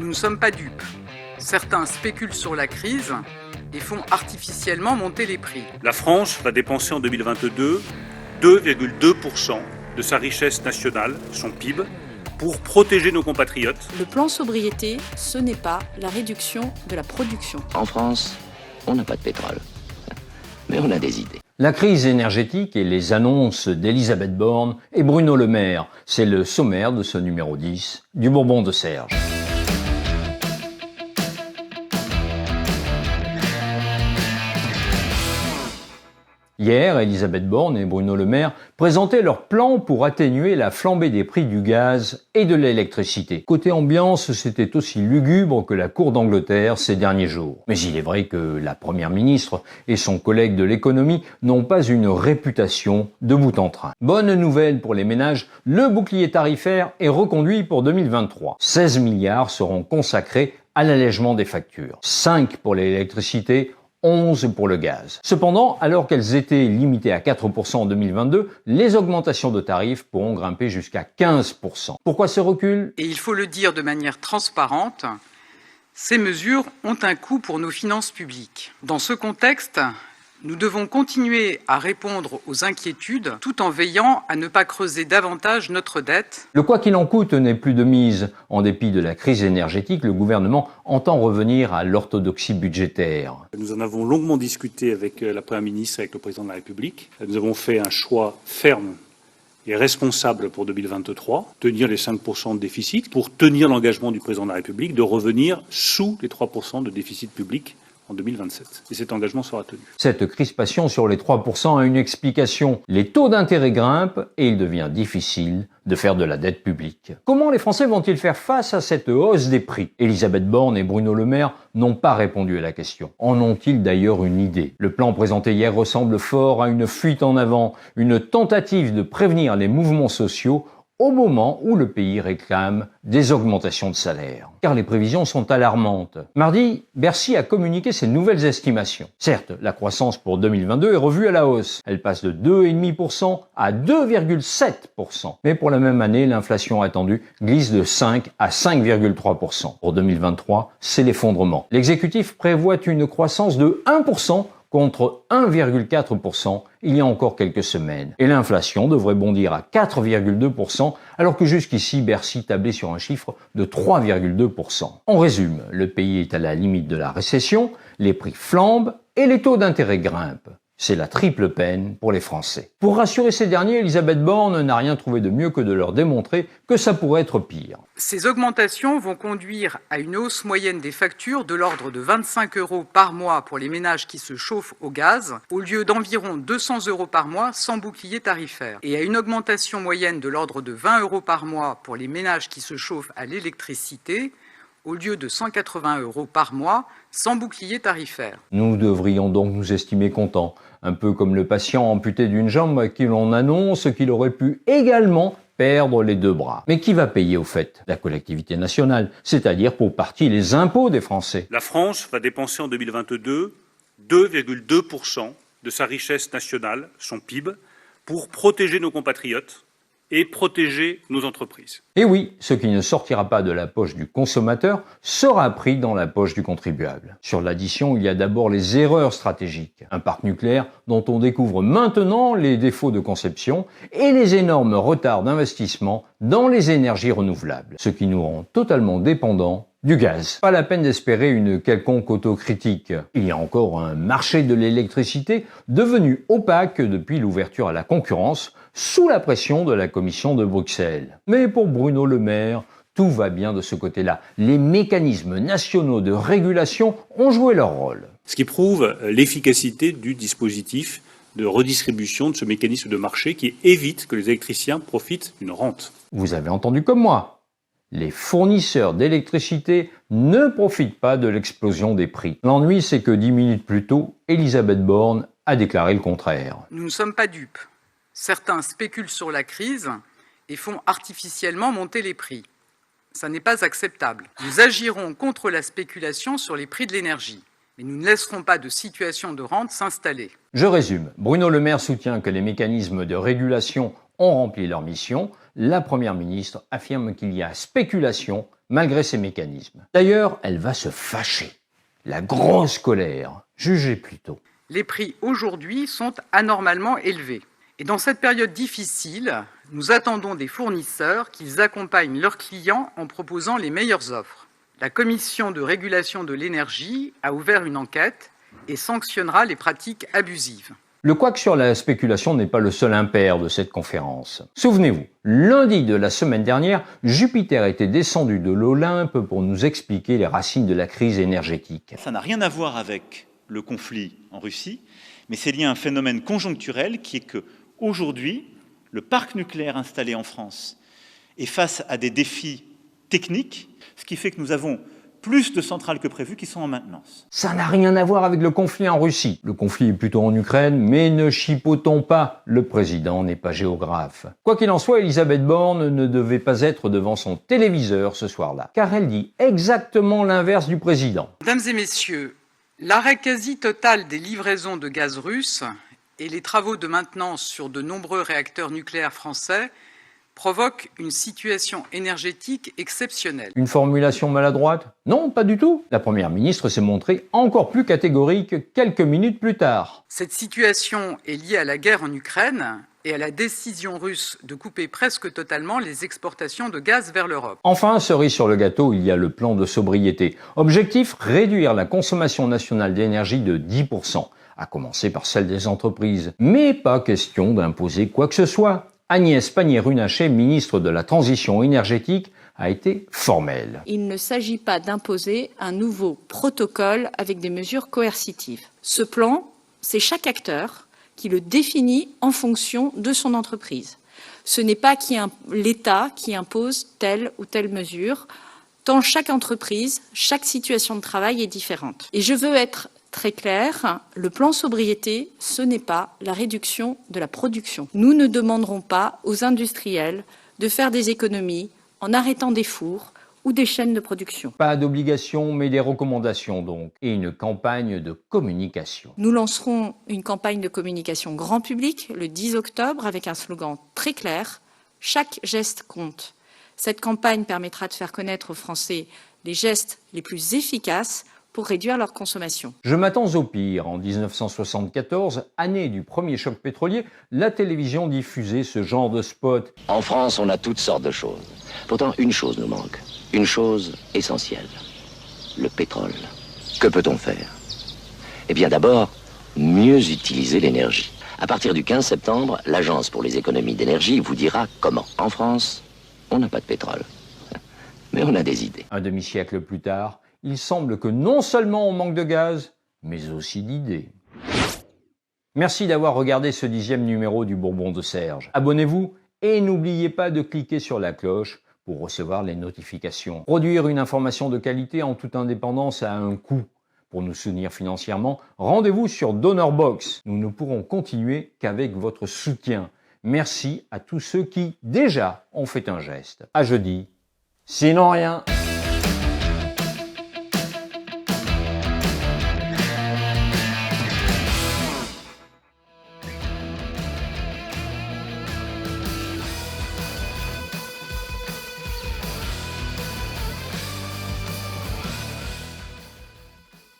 Nous ne sommes pas dupes. Certains spéculent sur la crise et font artificiellement monter les prix. La France va dépenser en 2022 2,2% de sa richesse nationale, son PIB, pour protéger nos compatriotes. Le plan sobriété, ce n'est pas la réduction de la production. En France, on n'a pas de pétrole, mais on a des idées. La crise énergétique et les annonces d'Elisabeth Borne et Bruno Le Maire, c'est le sommaire de ce numéro 10 du Bourbon de Serge. Hier, Elisabeth Borne et Bruno Le Maire présentaient leur plan pour atténuer la flambée des prix du gaz et de l'électricité. Côté ambiance, c'était aussi lugubre que la cour d'Angleterre ces derniers jours. Mais il est vrai que la première ministre et son collègue de l'économie n'ont pas une réputation de bout en train. Bonne nouvelle pour les ménages, le bouclier tarifaire est reconduit pour 2023. 16 milliards seront consacrés à l'allègement des factures. 5 pour l'électricité, 11 pour le gaz. Cependant, alors qu'elles étaient limitées à 4% en 2022, les augmentations de tarifs pourront grimper jusqu'à 15%. Pourquoi ce recul ? Et il faut le dire de manière transparente, ces mesures ont un coût pour nos finances publiques. Dans ce contexte, nous devons continuer à répondre aux inquiétudes tout en veillant à ne pas creuser davantage notre dette. Le quoi qu'il en coûte n'est plus de mise. En dépit de la crise énergétique, le gouvernement entend revenir à l'orthodoxie budgétaire. Nous en avons longuement discuté avec la Première ministre et avec le Président de la République. Nous avons fait un choix ferme et responsable pour 2023, tenir les 5% de déficit, pour tenir l'engagement du Président de la République de revenir sous les 3% de déficit public en 2027. Et cet engagement sera tenu. Cette crispation sur les 3% a une explication. Les taux d'intérêt grimpent et il devient difficile de faire de la dette publique. Comment les Français vont-ils faire face à cette hausse des prix ? Elisabeth Borne et Bruno Le Maire n'ont pas répondu à la question. En ont-ils d'ailleurs une idée ? Le plan présenté hier ressemble fort à une fuite en avant, une tentative de prévenir les mouvements sociaux au moment où le pays réclame des augmentations de salaire. Car les prévisions sont alarmantes. Mardi, Bercy a communiqué ses nouvelles estimations. Certes, la croissance pour 2022 est revue à la hausse. Elle passe de 2,5% à 2,7%. Mais pour la même année, l'inflation attendue glisse de 5 à 5,3%. Pour 2023, c'est l'effondrement. L'exécutif prévoit une croissance de 1% contre 1,4% il y a encore quelques semaines. Et l'inflation devrait bondir à 4,2% alors que jusqu'ici Bercy tablait sur un chiffre de 3,2%. En résume, le pays est à la limite de la récession, les prix flambent et les taux d'intérêt grimpent. C'est la triple peine pour les Français. Pour rassurer ces derniers, Elisabeth Borne n'a rien trouvé de mieux que de leur démontrer que ça pourrait être pire. Ces augmentations vont conduire à une hausse moyenne des factures de l'ordre de 25 € par mois pour les ménages qui se chauffent au gaz, au lieu d'environ 200 € par mois sans bouclier tarifaire, et à une augmentation moyenne de l'ordre de 20 € par mois pour les ménages qui se chauffent à l'électricité, au lieu de 180 € par mois sans bouclier tarifaire. Nous devrions donc nous estimer contents, un peu comme le patient amputé d'une jambe à qui l'on annonce qu'il aurait pu également perdre les deux bras. Mais qui va payer au fait ? La collectivité nationale, c'est-à-dire pour partie les impôts des Français. La France va dépenser en 2022 2,2% de sa richesse nationale, son PIB, pour protéger nos compatriotes et protéger nos entreprises. Et oui, ce qui ne sortira pas de la poche du consommateur sera pris dans la poche du contribuable. Sur l'addition, il y a d'abord les erreurs stratégiques. Un parc nucléaire dont on découvre maintenant les défauts de conception et les énormes retards d'investissement dans les énergies renouvelables, ce qui nous rend totalement dépendants du gaz. Pas la peine d'espérer une quelconque autocritique. Il y a encore un marché de l'électricité devenu opaque depuis l'ouverture à la concurrence sous la pression de la Commission de Bruxelles. Mais pour Bruno Le Maire, tout va bien de ce côté-là. Les mécanismes nationaux de régulation ont joué leur rôle. Ce qui prouve l'efficacité du dispositif de redistribution de ce mécanisme de marché qui évite que les électriciens profitent d'une rente. Vous avez entendu comme moi. Les fournisseurs d'électricité ne profitent pas de l'explosion des prix. L'ennui, c'est que 10 minutes plus tôt, Elisabeth Borne a déclaré le contraire. Nous ne sommes pas dupes. Certains spéculent sur la crise et font artificiellement monter les prix. Ça n'est pas acceptable. Nous agirons contre la spéculation sur les prix de l'énergie. Mais nous ne laisserons pas de situation de rente s'installer. Je résume. Bruno Le Maire soutient que les mécanismes de régulation ont rempli leur mission. la Première ministre affirme qu'il y a spéculation malgré ces mécanismes. D'ailleurs, elle va se fâcher. La grosse colère. Jugez plutôt. Les prix aujourd'hui sont anormalement élevés. Et dans cette période difficile, nous attendons des fournisseurs qu'ils accompagnent leurs clients en proposant les meilleures offres. La Commission de régulation de l'énergie a ouvert une enquête et sanctionnera les pratiques abusives. Le couac sur la spéculation n'est pas le seul impair de cette conférence. Souvenez-vous, lundi de la semaine dernière, Jupiter était descendu de l'Olympe pour nous expliquer les racines de la crise énergétique. Ça n'a rien à voir avec le conflit en Russie, mais c'est lié à un phénomène conjoncturel qui est que aujourd'hui, le parc nucléaire installé en France est face à des défis techniques, ce qui fait que nous avons plus de centrales que prévu qui sont en maintenance. Ça n'a rien à voir avec le conflit en Russie. Le conflit est plutôt en Ukraine, mais ne chipotons pas, le président n'est pas géographe. Quoi qu'il en soit, Elisabeth Borne ne devait pas être devant son téléviseur ce soir-là, car elle dit exactement l'inverse du président. Mesdames et messieurs, l'arrêt quasi total des livraisons de gaz russe et les travaux de maintenance sur de nombreux réacteurs nucléaires français provoque une situation énergétique exceptionnelle. Une formulation maladroite? Non, pas du tout. La Première ministre s'est montrée encore plus catégorique quelques minutes plus tard. Cette situation est liée à la guerre en Ukraine et à la décision russe de couper presque totalement les exportations de gaz vers l'Europe. Enfin, cerise sur le gâteau, il y a le plan de sobriété. Objectif, réduire la consommation nationale d'énergie de 10%, à commencer par celle des entreprises. Mais pas question d'imposer quoi que ce soit. Agnès Pannier-Runacher, ministre de la Transition énergétique, a été formelle. Il ne s'agit pas d'imposer un nouveau protocole avec des mesures coercitives. Ce plan, c'est chaque acteur qui le définit en fonction de son entreprise. Ce n'est pas l'État qui impose telle ou telle mesure, tant chaque entreprise, chaque situation de travail est différente. Et je veux être très clair, le plan sobriété, ce n'est pas la réduction de la production. Nous ne demanderons pas aux industriels de faire des économies en arrêtant des fours ou des chaînes de production. Pas d'obligation, mais des recommandations donc, et une campagne de communication. Nous lancerons une campagne de communication grand public le 10 octobre avec un slogan très clair, « Chaque geste compte ». Cette campagne permettra de faire connaître aux Français les gestes les plus efficaces pour réduire leur consommation. Je m'attends au pire. En 1974, année du premier choc pétrolier, la télévision diffusait ce genre de spot. En France, on a toutes sortes de choses. Pourtant, une chose nous manque. Une chose essentielle. Le pétrole. Que peut-on faire? Eh bien d'abord, mieux utiliser l'énergie. À partir du 15 septembre, l'Agence pour les économies d'énergie vous dira comment. En France, on n'a pas de pétrole. Mais on a des idées. Un demi-siècle plus tard, il semble que non seulement on manque de gaz, mais aussi d'idées. Merci d'avoir regardé ce 10e numéro du Bourbon de Serge. Abonnez-vous et n'oubliez pas de cliquer sur la cloche pour recevoir les notifications. Produire une information de qualité en toute indépendance a un coût. Pour nous soutenir financièrement, rendez-vous sur DonorBox. Nous ne pourrons continuer qu'avec votre soutien. Merci à tous ceux qui, déjà, ont fait un geste. À jeudi. Sinon rien.